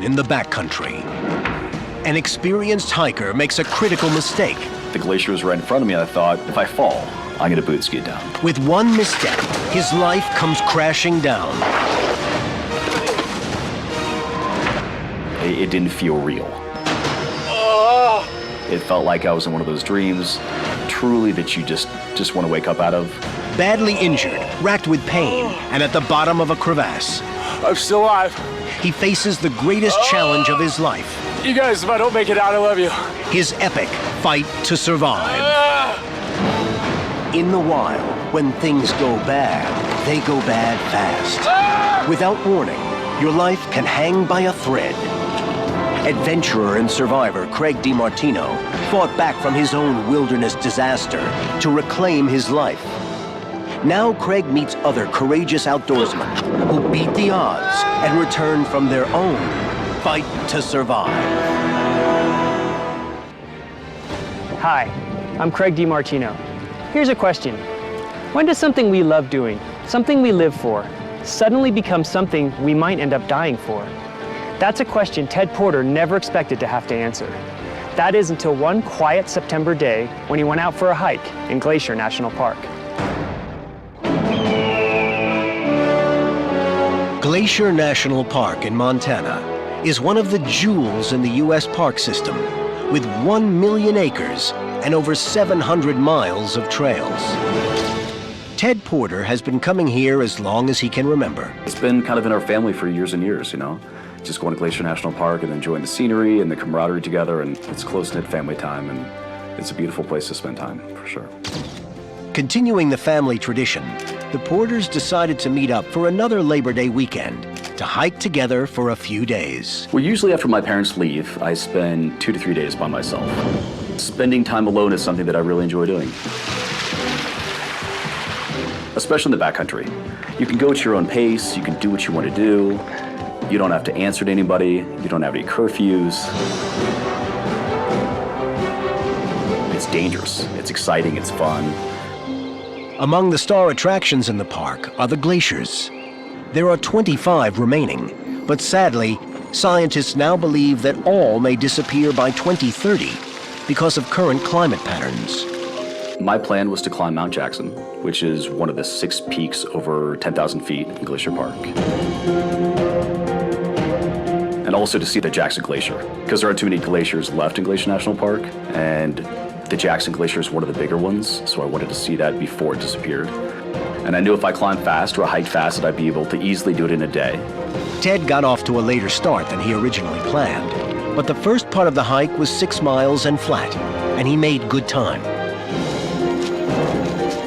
down in the backcountry. An experienced hiker makes a critical mistake. The glacier was right in front of me, and I thought, if I fall, I'm gonna boot ski it down. With one misstep, his life comes crashing down. It didn't feel real. It felt like I was in one of those dreams, truly that you just want to wake up out of. Badly injured, racked with pain, and at the bottom of a crevasse. I'm still alive. He faces the greatest challenge of his life. You guys, if I don't make it out, I love you. His epic fight to survive. In the wild, when things go bad, they go bad fast. Without warning, your life can hang by a thread. Adventurer and survivor Craig DiMartino fought back from his own wilderness disaster to reclaim his life. Now Craig meets other courageous outdoorsmen who beat the odds and return from their own fight to survive. Hi, I'm Craig DiMartino. Here's a question. When does something we love doing, something we live for, suddenly become something we might end up dying for? That's a question Ted Porter never expected to have to answer. That is until one quiet September day when he went out for a hike in Glacier National Park. Glacier National Park in Montana is one of the jewels in the U.S. park system, with 1 million acres and over 700 miles of trails. Ted Porter has been coming here as long as he can remember. It's been kind of in our family for years and years, you know? Just going to Glacier National Park and enjoying the scenery and the camaraderie together, and it's close-knit family time, and it's a beautiful place to spend time, for sure. Continuing the family tradition, the Porters decided to meet up for another Labor Day weekend to hike together for a few days. Well, usually after my parents leave, I spend 2 to 3 days by myself. Spending time alone is something that I really enjoy doing. Especially in the backcountry. You can go at your own pace, you can do what you want to do. You don't have to answer to anybody. You don't have any curfews. It's dangerous. It's exciting. It's fun. Among the star attractions in the park are the glaciers. There are 25 remaining, but sadly, scientists now believe that all may disappear by 2030 because of current climate patterns. My plan was to climb Mount Jackson, which is one of the 6 peaks over 10,000 feet in Glacier Park. And also to see the Jackson Glacier, because there aren't too many glaciers left in Glacier National Park, and the Jackson Glacier is one of the bigger ones, so I wanted to see that before it disappeared. And I knew if I climbed fast or hiked fast that I'd be able to easily do it in a day. Ted got off to a later start than he originally planned, but the first part of the hike was 6 miles and flat, and he made good time.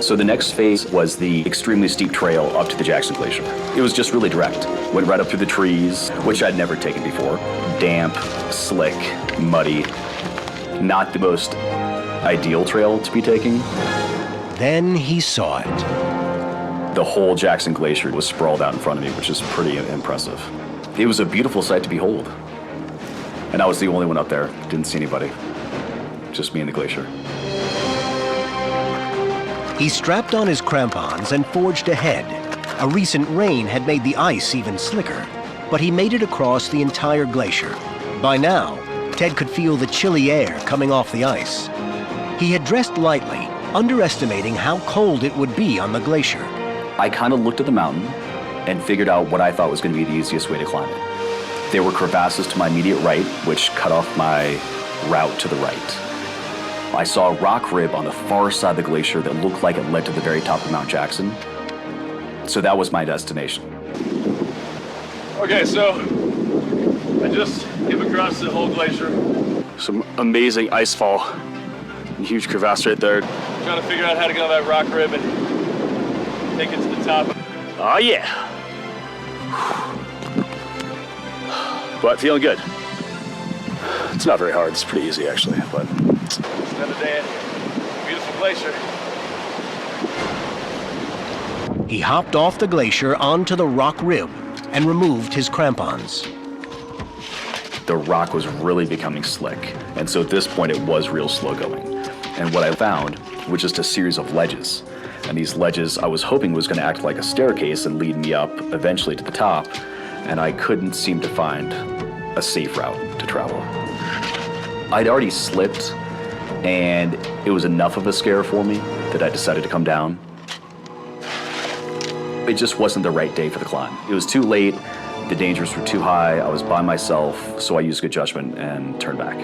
So the next phase was the extremely steep trail up to the Jackson Glacier. It was just really direct. Went right up through the trees, which I'd never taken before. Damp, slick, muddy. Not the most ideal trail to be taking. Then he saw it. The whole Jackson Glacier was sprawled out in front of me, which is pretty impressive. It was a beautiful sight to behold. And I was the only one up there. Didn't see anybody. Just me and the glacier. He strapped on his crampons and forged ahead. A recent rain had made the ice even slicker, but he made it across the entire glacier. By now, Ted could feel the chilly air coming off the ice. He had dressed lightly, underestimating how cold it would be on the glacier. I kind of looked at the mountain and figured out what I thought was going to be the easiest way to climb it. There were crevasses to my immediate right, which cut off my route to the right. I saw a rock rib on the far side of the glacier that looked like it led to the very top of Mount Jackson. So that was my destination. Okay, so I just came across the whole glacier. Some amazing ice fall. A huge crevasse right there. Trying to figure out how to go that rock rib and take it to the top. Oh yeah. But feeling good. It's not very hard, it's pretty easy actually, but it's another day in here. Beautiful glacier. He hopped off the glacier onto the rock rib and removed his crampons. The rock was really becoming slick, and so at this point it was real slow going. And what I found was just a series of ledges. And these ledges I was hoping was going to act like a staircase and lead me up eventually to the top, and I couldn't seem to find a safe route to travel. I'd already slipped, and it was enough of a scare for me that I decided to come down. It just wasn't the right day for the climb. It was too late, the dangers were too high, I was by myself, so I used good judgment and turned back.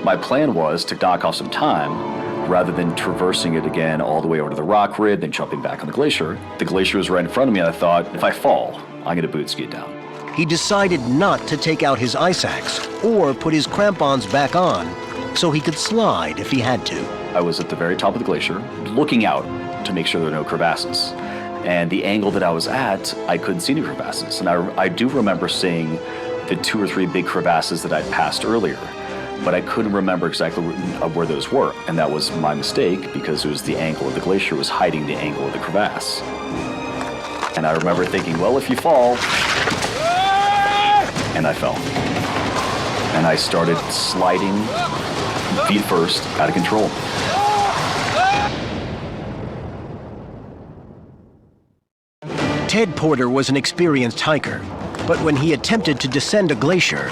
My plan was to knock off some time rather than traversing it again all the way over to the rock ridge, then jumping back on the glacier. The glacier was right in front of me, and I thought, if I fall, I'm gonna boot ski it down. He decided not to take out his ice axe or put his crampons back on so he could slide if he had to. I was at the very top of the glacier, looking out to make sure there were no crevasses. And the angle that I was at, I couldn't see any crevasses. And I do remember seeing the 2 or 3 big crevasses that I'd passed earlier, but I couldn't remember exactly where those were. And that was my mistake, because it was the angle of the glacier was hiding the angle of the crevasse. And I remember thinking, well, if you fall, and I fell. And I started sliding feet first, out of control. Ted Porter was an experienced hiker, but when he attempted to descend a glacier,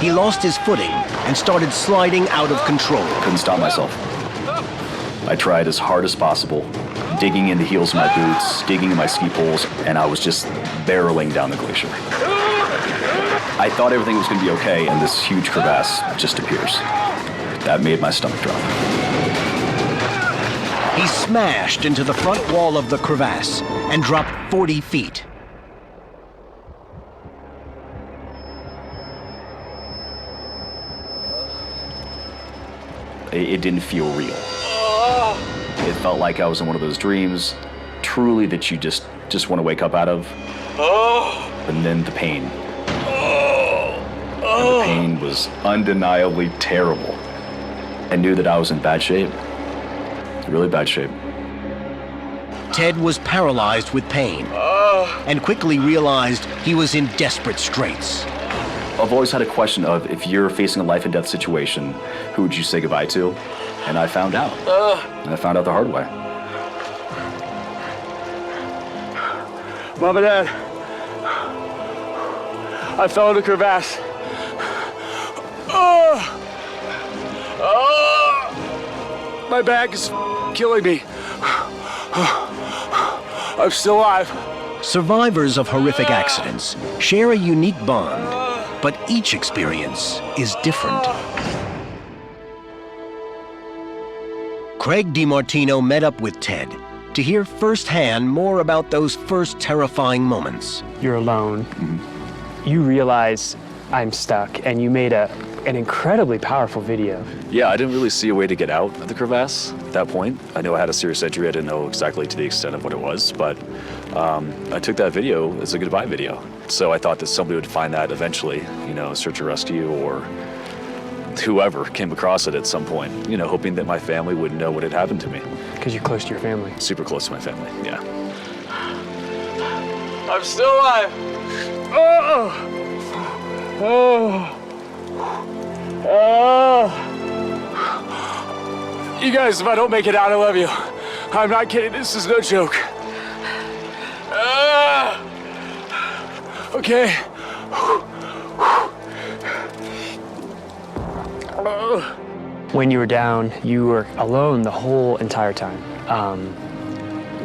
he lost his footing and started sliding out of control. Couldn't stop myself. I tried as hard as possible, digging in the heels of my boots, digging in my ski poles, and I was just barreling down the glacier. I thought everything was going to be okay, and this huge crevasse just appears. That made my stomach drop. He smashed into the front wall of the crevasse and dropped 40 feet. It didn't feel real. It felt like I was in one of those dreams, truly, that you just want to wake up out of. And then the pain. And the pain was undeniably terrible. I knew that I was in bad shape, really bad shape. Ted was paralyzed with pain and quickly realized he was in desperate straits. I've always had a question of, if you're facing a life and death situation, who would you say goodbye to? And I found out. And I found out the hard way. Mom and Dad, I fell in a crevasse. My back is killing me. I'm still alive. Survivors of horrific accidents share a unique bond, but each experience is different. Craig DiMartino met up with Ted to hear firsthand more about those first terrifying moments. You're alone. You realize I'm stuck, and you made an incredibly powerful video. Yeah, I didn't really see a way to get out of the crevasse at that point. I knew I had a serious injury. I didn't know exactly to the extent of what it was, but I took that video as a goodbye video. So I thought that somebody would find that eventually, you know, search and rescue, or whoever came across it at some point, you know, hoping that my family would know what had happened to me. Because you're close to your family. Super close to my family, yeah. I'm still alive. You guys, if I don't make it out, I love you. I'm not kidding, this is no joke. Okay. When you were down, you were alone the whole entire time.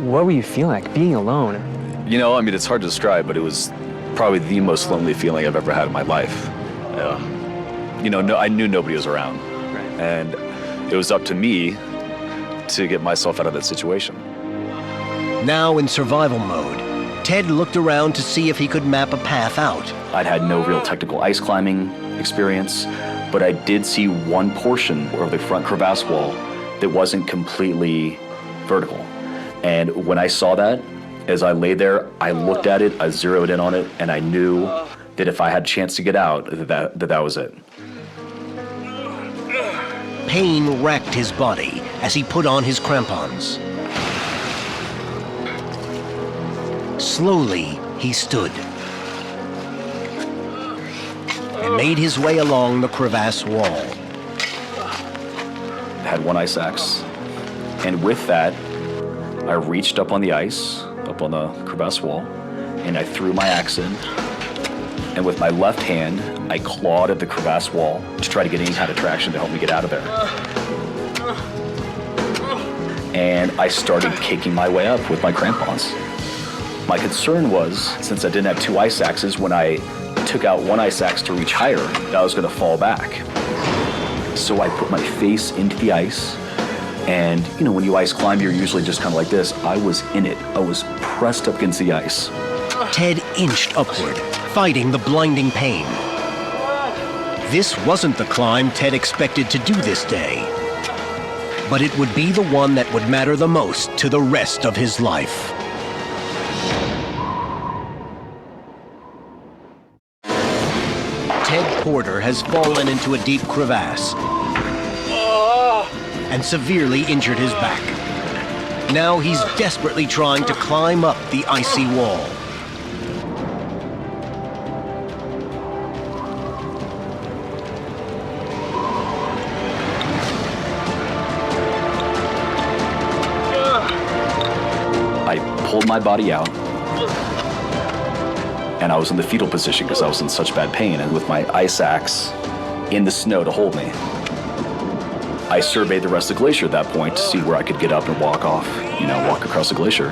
What were you feeling like, being alone? You know, I mean, it's hard to describe, but it was probably the most lonely feeling I've ever had in my life. You know, I knew nobody was around. Right. And it was up to me to get myself out of that situation. Now in survival mode, Ted looked around to see if he could map a path out. I'd had no real technical ice climbing experience, but I did see one portion of the front crevasse wall that wasn't completely vertical. And when I saw that, as I lay there, I looked at it, I zeroed in on it, and I knew that if I had a chance to get out, that was it. Pain racked his body as he put on his crampons. Slowly, he stood and made his way along the crevasse wall. I had one ice axe, and with that, I reached up on the ice, up on the crevasse wall, and I threw my axe in, and with my left hand, I clawed at the crevasse wall to try to get any kind of traction to help me get out of there. And I started kicking my way up with my crampons. My concern was, since I didn't have 2 ice axes, when I took out 1 ice axe to reach higher, that I was gonna fall back. So I put my face into the ice, and you know, when you ice climb, you're usually just kind of like this. I was in it. I was pressed up against the ice. Ted inched upward, fighting the blinding pain. This wasn't the climb Ted expected to do this day, but it would be the one that would matter the most to the rest of his life. Ted Porter has fallen into a deep crevasse and severely injured his back. Now he's desperately trying to climb up the icy wall. I pulled my body out, and I was in the fetal position because I was in such bad pain, and with my ice axe in the snow to hold me. I surveyed the rest of the glacier at that point to see where I could get up and walk off, you know, walk across the glacier.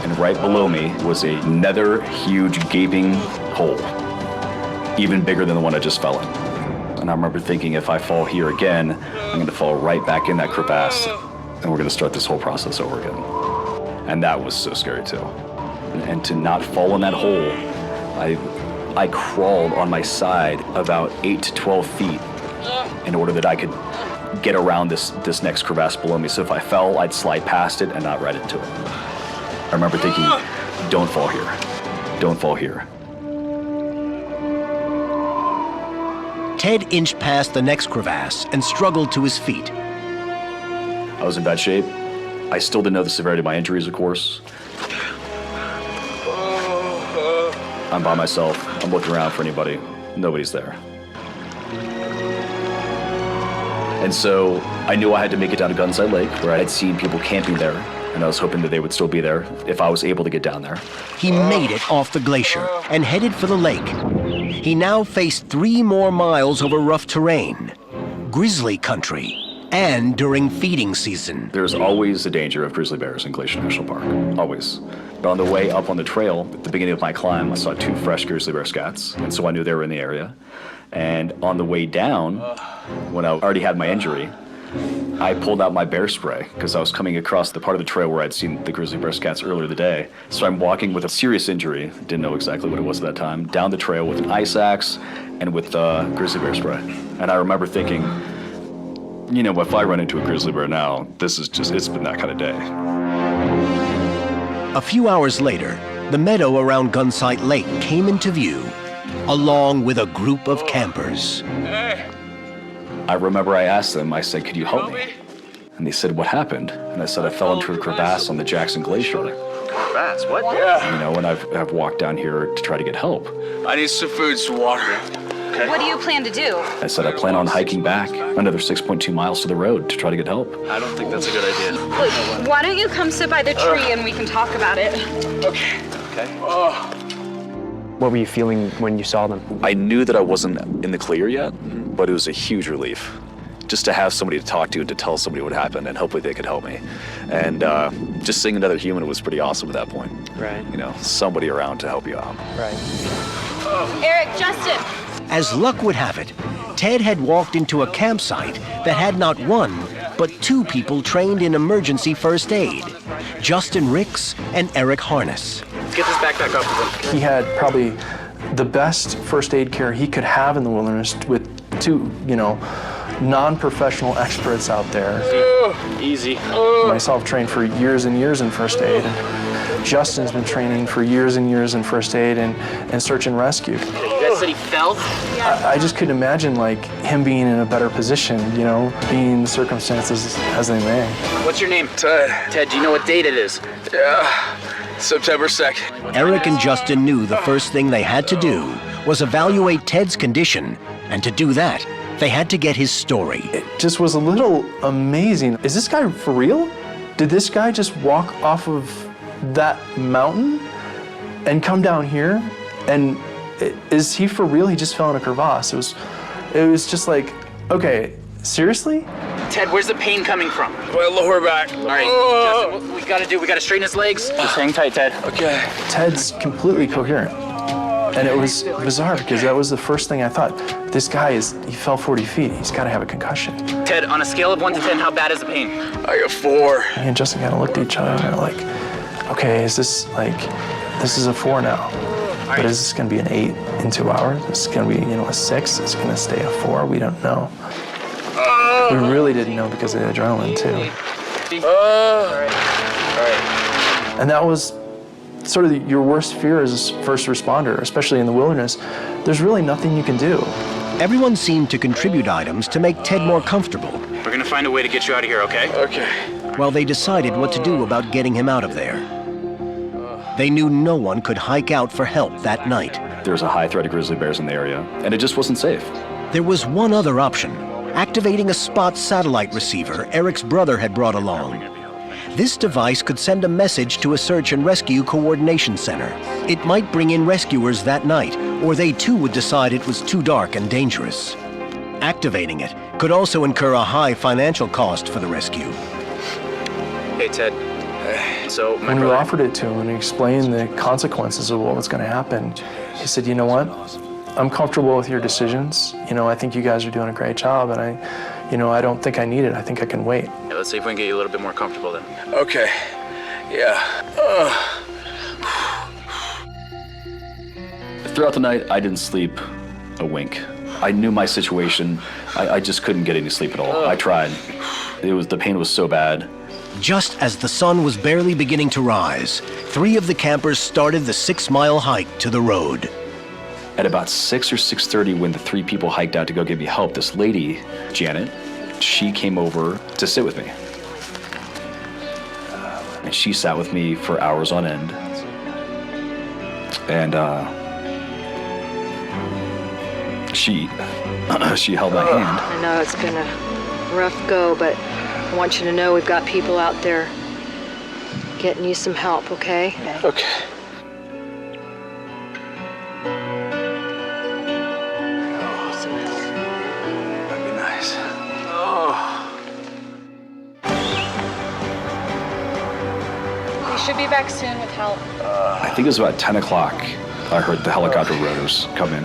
And right below me was another huge gaping hole, even bigger than the one I just fell in. And I remember thinking, if I fall here again, I'm gonna fall right back in that crevasse, and we're gonna start this whole process over again. And that was so scary too. And to not fall in that hole, I crawled on my side about 8 to 12 feet in order that I could get around this next crevasse below me. So if I fell, I'd slide past it and not right into it. I remember thinking, don't fall here. Don't fall here. Ted inched past the next crevasse and struggled to his feet. I was in bad shape. I still didn't know the severity of my injuries, of course. I'm by myself. I'm looking around for anybody. Nobody's there. And so I knew I had to make it down to Gunsight Lake, where I had seen people camping there, and I was hoping that they would still be there if I was able to get down there. He made it off the glacier and headed for the lake. He now faced 3 more miles over rough terrain, grizzly country, and during feeding season. There's always the danger of grizzly bears in Glacier National Park, always. But on the way up on the trail, at the beginning of my climb, I saw 2 fresh grizzly bear scats, and so I knew they were in the area. And on the way down, when I already had my injury, I pulled out my bear spray because I was coming across the part of the trail where I'd seen the grizzly bear scats earlier the day. So I'm walking with a serious injury, didn't know exactly what it was at that time, down the trail with an ice axe and with grizzly bear spray. And I remember thinking, you know, if I run into a grizzly bear now, it's been that kind of day. A few hours later, the meadow around Gunsight Lake came into view, along with a group of campers. I remember I asked them, I said, could you help me? And they said, what happened? And I said, I fell into a crevasse on the Jackson Glacier. Crevasse? What? Yeah. You know, and I've walked down here to try to get help. I need some food, some water. Okay. What do you plan to do? I said, I plan on hiking back another 6.2 miles to the road to try to get help. I don't think that's a good idea. Look, why don't you come sit by the tree and we can talk about it? Okay. Okay. Oh. What were you feeling when you saw them? I knew that I wasn't in the clear yet, but it was a huge relief just to have somebody to talk to and to tell somebody what happened, and hopefully they could help me. And just seeing another human was pretty awesome at that point. Right. You know, somebody around to help you out. Right. Eric, Justin! As luck would have it, Ted had walked into a campsite that had not 1, but 2 people trained in emergency first aid, Justin Ricks and Eric Harness. Get this backpack up. He had probably the best first aid care he could have in the wilderness with 2, you know, non-professional experts out there. Easy. Myself trained for years and years in first aid. And Justin's been training for years and years in first aid and search and rescue. You guys said he fell? I just couldn't imagine like him being in a better position, you know, being the circumstances as they may. What's your name? Ted. Ted, do you know what date it is? Yeah, September 2nd. Eric and Justin knew the first thing they had to do was evaluate Ted's condition, and to do that, they had to get his story. It just was a little amazing. Is this guy for real? Did this guy just walk off of that mountain and come down here and is he for real? He just fell in a crevasse. It was just like, okay, seriously? Ted, where's the pain coming from? My lower back. All right, Justin, what we gotta do, we gotta straighten his legs. Just hang tight, Ted. Okay. Ted's completely coherent. And it was bizarre because that was the first thing I thought. This guy he fell 40 feet. He's got to have a concussion. Ted, on a scale of 1 to 10, how bad is the pain? I got 4. Me and Justin kind of looked at each other and we're like, okay, is this a 4 now? But is this going to be an 8 in 2 hours? Is this going to be, a 6? Is it going to stay a 4? We don't know. We really didn't know because of the adrenaline too. All right. And that was sort of your worst fear as a first responder, especially in the wilderness. There's really nothing you can do. Everyone seemed to contribute items to make Ted more comfortable, We're gonna find a way to get you out of here, okay? Okay. while they decided what to do about getting him out of there. They knew no one could hike out for help that night. There was a high threat of grizzly bears in the area, and it just wasn't safe. There was one other option, activating a spot satellite receiver Eric's brother had brought along. This device could send a message to a search and rescue coordination center. It might bring in rescuers that night, or they too would decide it was too dark and dangerous. Activating it could also incur a high financial cost for the rescue. Hey, Ted. So, my When we brother... offered it to him and explained the consequences of what was going to happen, he said, you know what? I'm comfortable with your decisions. I think you guys are doing a great job, and I don't think I need it. I think I can wait. Yeah, let's see if we can get you a little bit more comfortable then. Okay. Yeah. Throughout the night, I didn't sleep a wink. I knew my situation. I just couldn't get any sleep at all. I tried. The pain was so bad. Just as the sun was barely beginning to rise, 3 of the campers started the 6-mile hike to the road. At about 6 or 6:30, when the 3 people hiked out to go give me help, this lady, Janet, she came over to sit with me. And she sat with me for hours on end. And she held my hand. I know it's been a rough go, but I want you to know we've got people out there getting you some help, okay? Okay. Some help. That'd be nice. We should be back soon with help. I think it was about 10 o'clock. I heard the helicopter rotors come in.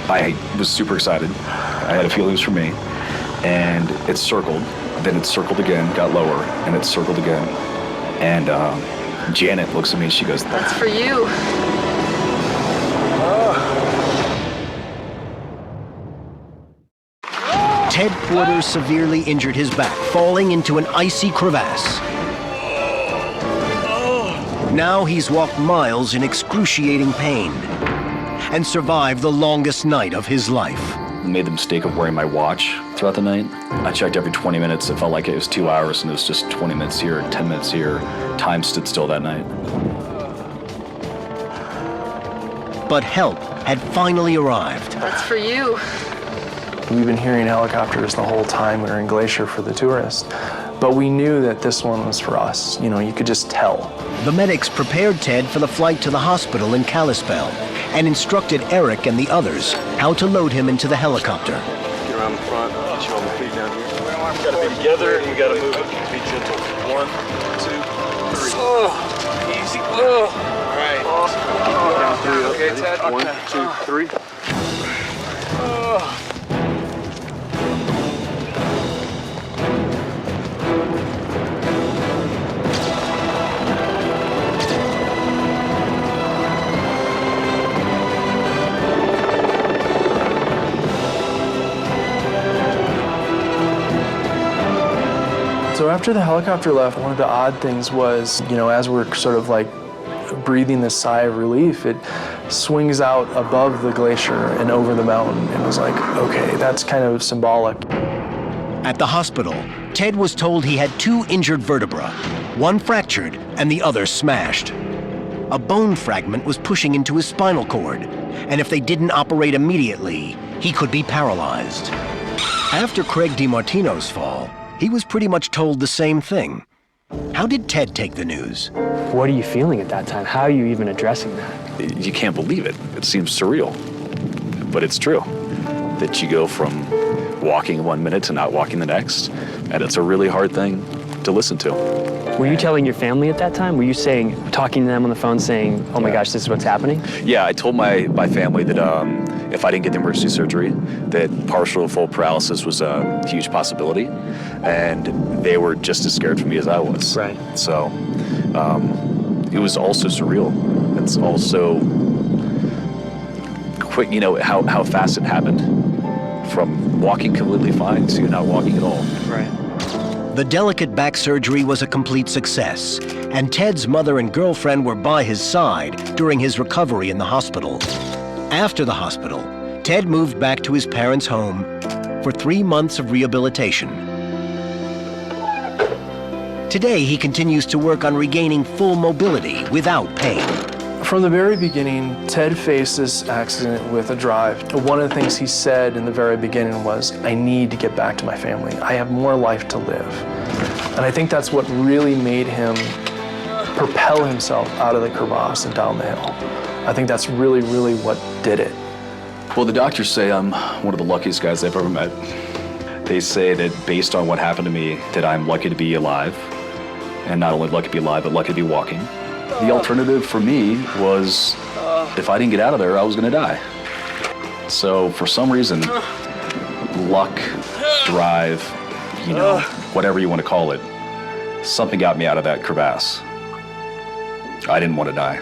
I was super excited. I had a feeling it was for me. And it circled. Then it circled again, got lower, and it circled again. And Janet looks at me and she goes, That's for you. Ted Porter severely injured his back, falling into an icy crevasse. Now he's walked miles in excruciating pain and survived the longest night of his life. I made the mistake of wearing my watch throughout the night. I checked every 20 minutes. It felt like it was 2 hours, and it was just 20 minutes here, 10 minutes here. Time stood still that night. But help had finally arrived. That's for you. We've been hearing helicopters the whole time we were in Glacier for the tourists, but we knew that this one was for us. You could just tell. The medics prepared Ted for the flight to the hospital in Kalispell and instructed Eric and the others how to load him into the helicopter. Get around the front. Get you on the feet down here. We gotta be together and we gotta move it. Be gentle. 1, 2, 3. Easy. All right. Down 3 up. Okay, Ted. 1, 2, 3. So after the helicopter left, one of the odd things was, as we're sort of like breathing this sigh of relief, it swings out above the glacier and over the mountain. It was like, okay, that's kind of symbolic. At the hospital, Ted was told he had 2 injured vertebrae, one fractured and the other smashed. A bone fragment was pushing into his spinal cord, and if they didn't operate immediately, he could be paralyzed. After Craig DiMartino's fall, he was pretty much told the same thing. How did Ted take the news? What are you feeling at that time? How are you even addressing that? You can't believe it. It seems surreal, but it's true. That you go from walking 1 minute to not walking the next, and it's a really hard thing to listen to. Were you telling your family at that time? Were you talking to them on the phone saying, oh my gosh, this is what's happening? Yeah, I told my family that if I didn't get the emergency surgery, that partial or full paralysis was a huge possibility, and they were just as scared for me as I was. Right. So it was also surreal. It's also quick, you know, how fast it happened. From walking completely fine to not walking at all. Right. The delicate back surgery was a complete success, and Ted's mother and girlfriend were by his side during his recovery in the hospital. After the hospital, Ted moved back to his parents' home for 3 months of rehabilitation. Today, he continues to work on regaining full mobility without pain. From the very beginning, Ted faced this accident with a drive. One of the things he said in the very beginning was, I need to get back to my family. I have more life to live. And I think that's what really made him propel himself out of the crevasse and down the hill. I think that's really, really what did it. Well, the doctors say I'm one of the luckiest guys they've ever met. They say that based on what happened to me, that I'm lucky to be alive. And not only lucky to be alive, but lucky to be walking. The alternative for me was, if I didn't get out of there, I was gonna die. So for some reason, luck, drive, you know, whatever you want to call it, something got me out of that crevasse. I didn't want to die.